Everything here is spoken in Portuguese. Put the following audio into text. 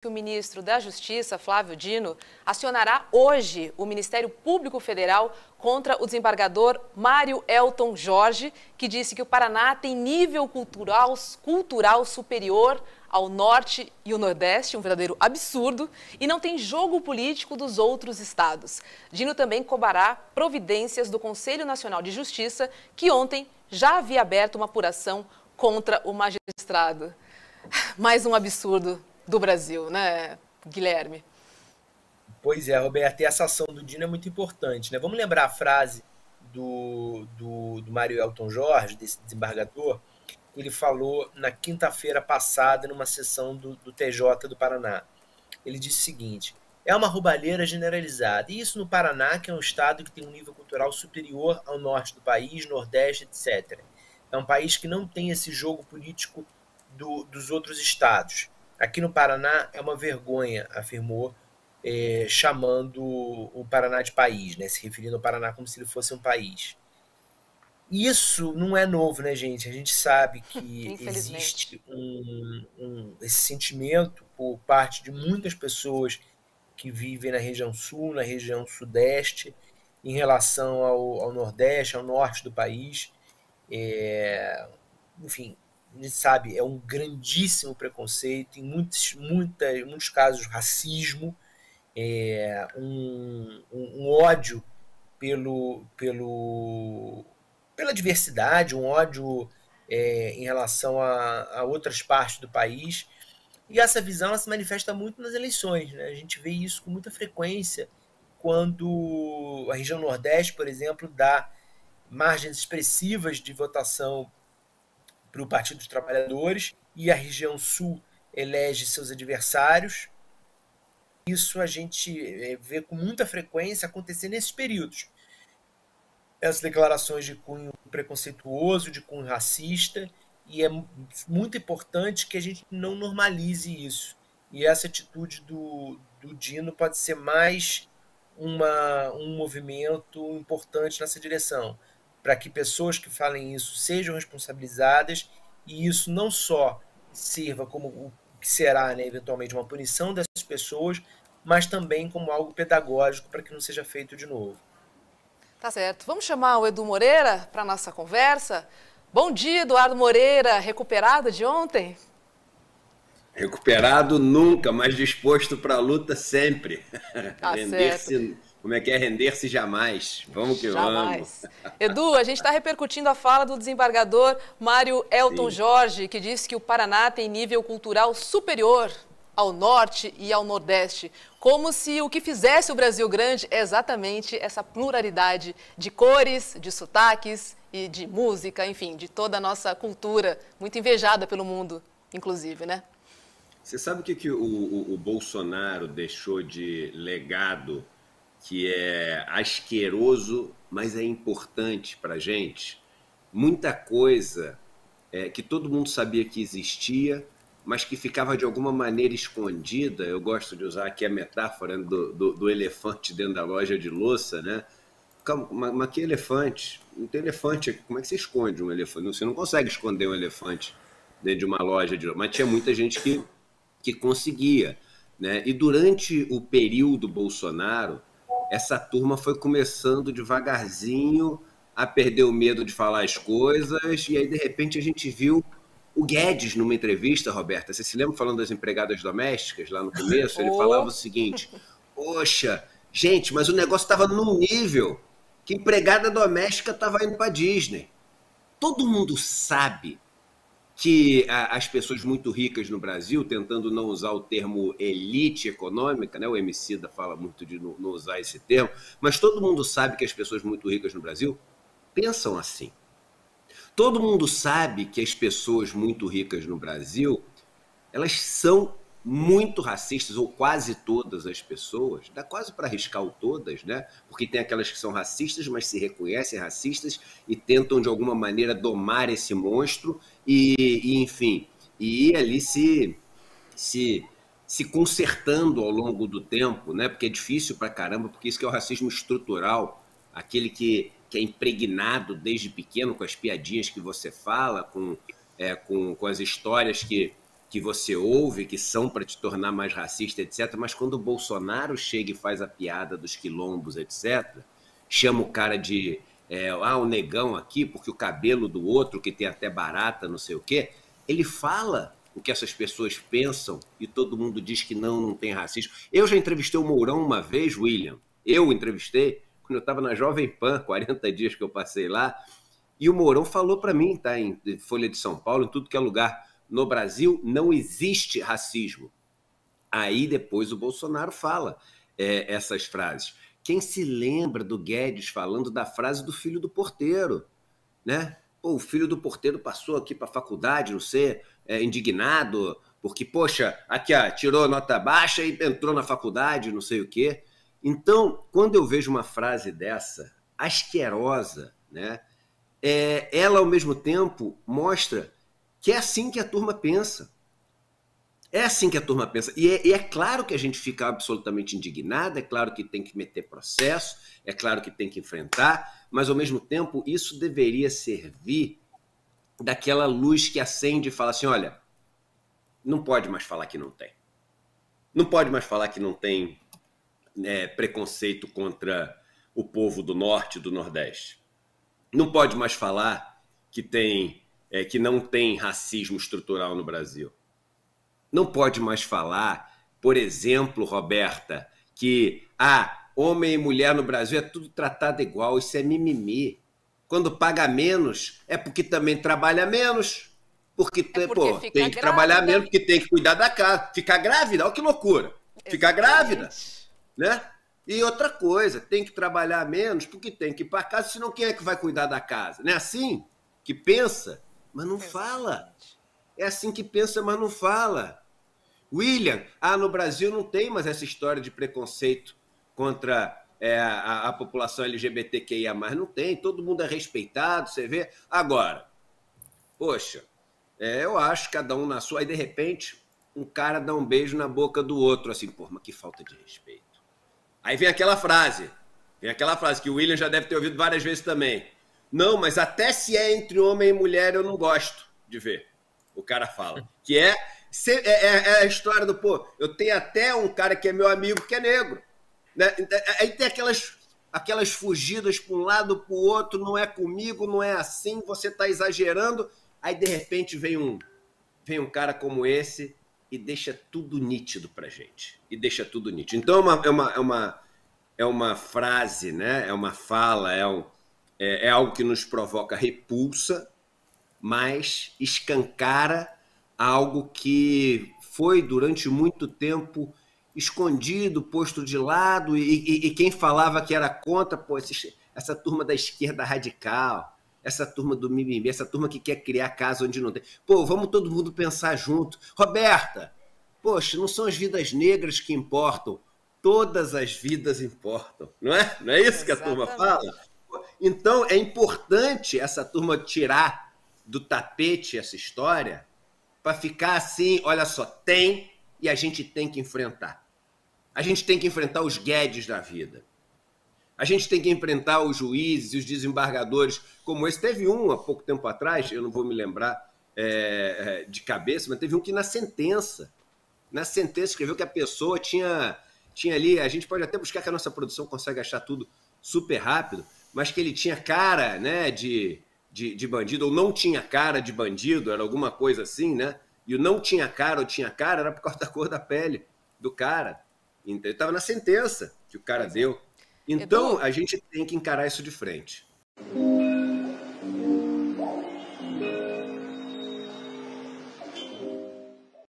que o ministro da Justiça, Flávio Dino, acionará hoje o Ministério Público Federal contra o desembargador Mário Elton Jorge, que disse que o Paraná tem nível cultural superior ao Norte e o Nordeste, um verdadeiro absurdo, e não tem jogo político dos outros estados. Dino também cobrará providências do Conselho Nacional de Justiça, que ontem já havia aberto uma apuração contra o magistrado. Mais um absurdo do Brasil, né, Guilherme? Pois é, Roberto, e essa ação do Dino é muito importante, né? Vamos lembrar a frase do Mário Elton Jorge, desse desembargador, que ele falou na quinta-feira passada, numa sessão do TJ do Paraná. Ele disse o seguinte: é uma roubalheira generalizada. E isso no Paraná, que é um estado que tem um nível cultural superior ao norte do país, nordeste, etc. É um país que não tem esse jogo político dos outros estados. Aqui no Paraná é uma vergonha, afirmou, chamando o Paraná de país, né? Se referindo ao Paraná como se ele fosse um país. Isso não é novo, né, gente? A gente sabe que existe esse sentimento por parte de muitas pessoas que vivem na região sul, na região sudeste, em relação ao nordeste, ao norte do país. Enfim, a gente sabe, é um grandíssimo preconceito, em muitos casos racismo, um ódio pela diversidade, um ódio em relação a outras partes do país. E essa visão ela se manifesta muito nas eleições, né? A gente vê isso com muita frequência quando a região Nordeste, por exemplo, dá margens expressivas de votação para o Partido dos Trabalhadores e a região Sul elege seus adversários. Isso a gente vê com muita frequência acontecer nesses períodos. Essas declarações de cunho preconceituoso, de cunho racista, e é muito importante que a gente não normalize isso. E essa atitude do Dino pode ser mais um movimento importante nessa direção, para que pessoas que falem isso sejam responsabilizadas e isso não só sirva como o que será, né, eventualmente uma punição dessas pessoas, mas também como algo pedagógico para que não seja feito de novo. Tá certo. Vamos chamar o Edu Moreira para a nossa conversa. Bom dia, Eduardo Moreira, recuperado de ontem? Recuperado nunca, mas disposto para a luta sempre. Tá Render-se, como é que é? Render-se jamais. Vamos que jamais. Vamos. Edu, a gente está repercutindo a fala do desembargador Mário Elton Sim. Jorge, que disse que o Paraná tem nível cultural superior ao norte e ao nordeste, como se o que fizesse o Brasil grande é exatamente essa pluralidade de cores, de sotaques e de música, enfim, de toda a nossa cultura, muito invejada pelo mundo, inclusive, né? Você sabe o que o Bolsonaro deixou de legado, que é asqueroso, mas é importante para a gente? Muita coisa que todo mundo sabia que existia, mas que ficava de alguma maneira escondida. Eu gosto de usar aqui a metáfora do elefante dentro da loja de louça, né? Mas que elefante? Não tem elefante. Como é que você esconde um elefante? Você não consegue esconder um elefante dentro de uma loja de louça. Mas tinha muita gente que conseguia, né? E durante o período Bolsonaro, essa turma foi começando devagarzinho a perder o medo de falar as coisas, e aí de repente a gente viu o Guedes numa entrevista, Roberta, você se lembra falando das empregadas domésticas lá no começo? Ele falava o seguinte: poxa, gente, mas o negócio estava num nível que empregada doméstica estava indo para Disney. Todo mundo sabe que as pessoas muito ricas no Brasil, tentando não usar o termo elite econômica, né? O Emicida fala muito de não usar esse termo, mas todo mundo sabe que as pessoas muito ricas no Brasil pensam assim. Todo mundo sabe que as pessoas muito ricas no Brasil, elas são muito racistas, ou quase todas as pessoas, dá quase para arriscar o todas, né? Porque tem aquelas que são racistas, mas se reconhecem racistas e tentam de alguma maneira domar esse monstro enfim, e ir ali se consertando ao longo do tempo, né? Porque é difícil pra caramba, porque isso que é o racismo estrutural, aquele que é impregnado desde pequeno com as piadinhas que você fala, com as histórias que você ouve, que são para te tornar mais racista, etc. Mas quando o Bolsonaro chega e faz a piada dos quilombos, etc., chama o cara de o negão aqui, porque o cabelo do outro, que tem até barata, não sei o quê, ele fala o que essas pessoas pensam e todo mundo diz que não tem racismo. Eu já entrevistei o Mourão uma vez, William. Eu entrevistei quando eu estava na Jovem Pan, 40 dias que eu passei lá, e o Mourão falou para mim, tá, em Folha de São Paulo, em tudo que é lugar, no Brasil não existe racismo. Aí depois o Bolsonaro fala essas frases. Quem se lembra do Guedes falando da frase do filho do porteiro, né? Pô, o filho do porteiro passou aqui para a faculdade, não sei, indignado, porque, poxa, aqui, tirou nota baixa e entrou na faculdade, não sei o quê. Então, quando eu vejo uma frase dessa, asquerosa, né? Ela, ao mesmo tempo, mostra que é assim que a turma pensa. É assim que a turma pensa. E é claro que a gente fica absolutamente indignado, é claro que tem que meter processo, é claro que tem que enfrentar, mas, ao mesmo tempo, isso deveria servir daquela luz que acende e fala assim, olha, não pode mais falar que não tem. Não pode mais falar que não tem preconceito contra o povo do Norte e do Nordeste. Não pode mais falar que não tem racismo estrutural no Brasil. Não pode mais falar, por exemplo, Roberta, que homem e mulher no Brasil é tudo tratado igual, isso é mimimi. Quando paga menos, é porque também trabalha menos. Porque tem que trabalhar menos, porque tem que cuidar da casa. Ficar grávida, olha que loucura. Ficar grávida, né? E outra coisa, tem que trabalhar menos, porque tem que ir para casa, senão quem é que vai cuidar da casa? Não é assim que pensa, mas não fala. É assim que pensa, mas não fala. William, no Brasil não tem mais essa história de preconceito contra a população LGBTQIA+, não tem, todo mundo é respeitado, você vê. Agora, poxa, eu acho cada um na sua, aí de repente um cara dá um beijo na boca do outro, assim, pô, mas que falta de respeito. Aí vem aquela frase que o William já deve ter ouvido várias vezes também. Não, mas até se é entre homem e mulher eu não gosto de ver. O cara fala. Que é a história do, eu tenho até um cara que é meu amigo que é negro. Né? Aí tem aquelas fugidas para um lado, para o outro, não é comigo, não é assim, você está exagerando. Aí, de repente, vem um cara como esse e deixa tudo nítido pra gente. Então, é uma frase, né? É uma fala, é algo que nos provoca repulsa, mas escancara algo que foi, durante muito tempo, escondido, posto de lado, e quem falava que era contra, essa turma da esquerda radical, essa turma do mimimi, essa turma que quer criar casa onde não tem. Vamos todo mundo pensar junto. Roberta, poxa, não são as vidas negras que importam, todas as vidas importam, não é? Não é isso que a turma fala? Então, é importante essa turma tirar do tapete essa história para ficar assim, olha só, tem e a gente tem que enfrentar. A gente tem que enfrentar os Guedes da vida. A gente tem que enfrentar os juízes e os desembargadores como esse. Teve um há pouco tempo atrás, eu não vou me lembrar de cabeça, mas teve um que na sentença escreveu que a pessoa tinha ali, a gente pode até buscar que a nossa produção consegue achar tudo super rápido, mas que ele tinha cara, né, de bandido, ou não tinha cara de bandido, era alguma coisa assim, né? E o não tinha cara ou tinha cara era por causa da cor da pele do cara. Então, ele estava na sentença que o cara deu. Então, a gente tem que encarar isso de frente.